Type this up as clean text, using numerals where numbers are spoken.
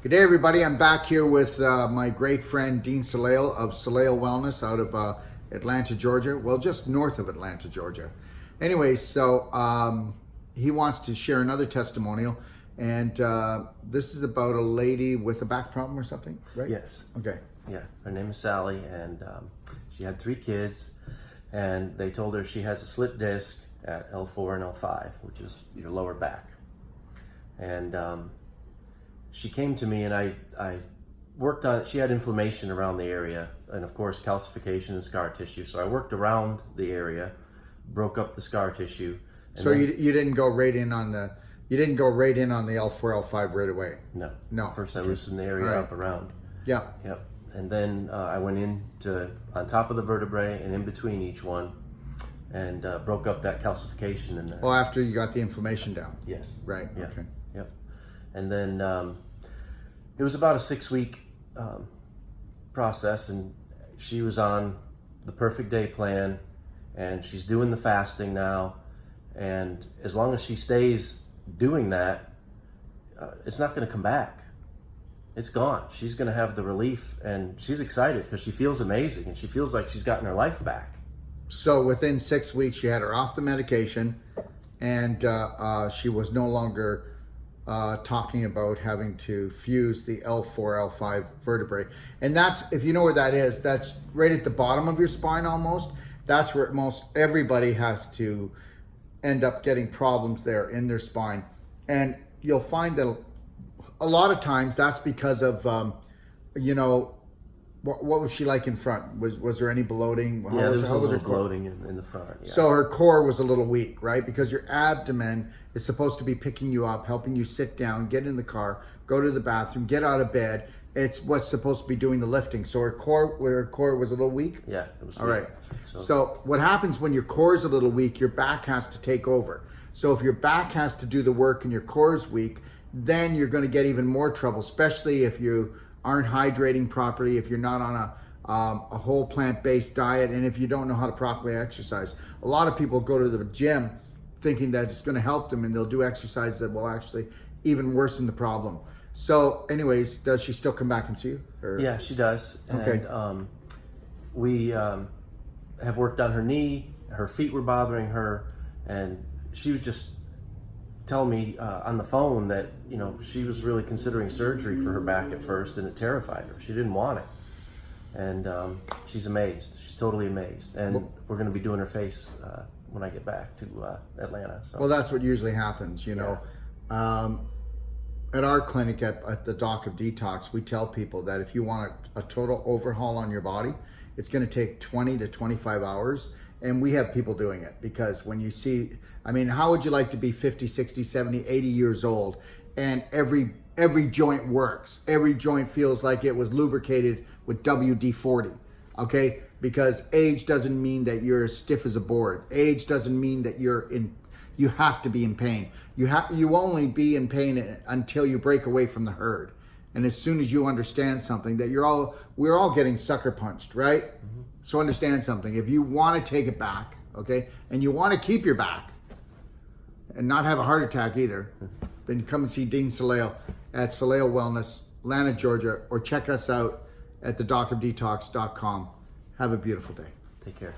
Good day, everybody. I'm back here with my great friend Dean Saleo of Saleo Wellness out of Atlanta, Georgia. Well, just north of Atlanta, Georgia. Anyway, so he wants to share another testimonial, and this is about a lady with a back problem or something, right? Yes. Okay. Yeah. Her name is Sally, and she had 3 kids, and they told her she has a slip disc at L4 and L5, which is your lower back. And she came to me, and I worked on it. She had inflammation around the area, and of course calcification and scar tissue. So I worked around the area, broke up the scar tissue. So then, you didn't go right in on the L4 L5 right away. No. First I loosened the area up around. Yeah. Yep. And then I went on top of the vertebrae and in between each one, and broke up that calcification in there. Well, after you got the inflammation down. Yes. Right. Yeah. Okay. Yep. And then it was about a 6-week process, and she was on the Perfect Day plan, and she's doing the fasting now. And as long as she stays doing that, it's not going to come back. It's gone. She's going to have the relief, and she's excited because she feels amazing, and she feels like she's gotten her life back. So within 6 weeks, you had her off the medication, and she was no longer talking about having to fuse the L4, L5 vertebrae. And that's, if you know where that is, that's right at the bottom of your spine almost. That's where most everybody has to end up getting problems there in their spine. And you'll find that a lot of times that's because of, what was she like in front? Was there any bloating? There was a little bloating in the front. Yeah. So her core was a little weak, right? Because your abdomen is supposed to be picking you up, helping you sit down, get in the car, go to the bathroom, get out of bed. It's what's supposed to be doing the lifting. So her core was a little weak? Yeah, it was all weak. right. So what happens when your core is a little weak, your back has to take over. So if your back has to do the work and your core is weak, then you're going to get even more trouble, especially if you aren't hydrating properly, if you're not on a whole plant-based diet, and if you don't know how to properly exercise. A lot of people go to the gym thinking that it's going to help them, and they'll do exercises that will actually even worsen the problem. So anyways, does she still come back and see you? Or? Yeah, she does. Okay. And we have worked on her knee. Her feet were bothering her, and she was just telling me on the phone that she was really considering surgery for her back at first, and it terrified her. She didn't want it, and she's amazed. She's totally amazed, and we're going to be doing her face when I get back to Atlanta. So. Well, that's what usually happens, At our clinic at the Doc of Detox, we tell people that if you want a total overhaul on your body, it's going to take 20 to 25 hours. And we have people doing it because when you see, how would you like to be 50, 60, 70, 80 years old and every joint works? Every joint feels like it was lubricated with WD-40, okay? Because age doesn't mean that you're as stiff as a board. Age doesn't mean that you have to be in pain. You only be in pain until you break away from the herd. And as soon as you understand something that we're all getting sucker punched, right? Mm-hmm. So understand something. If you want to take it back, okay, and you want to keep your back and not have a heart attack either, then come and see Dean Saleo at Saleo Wellness, Atlanta, Georgia, or check us out at thedocofdetox.com. Have a beautiful day. Take care.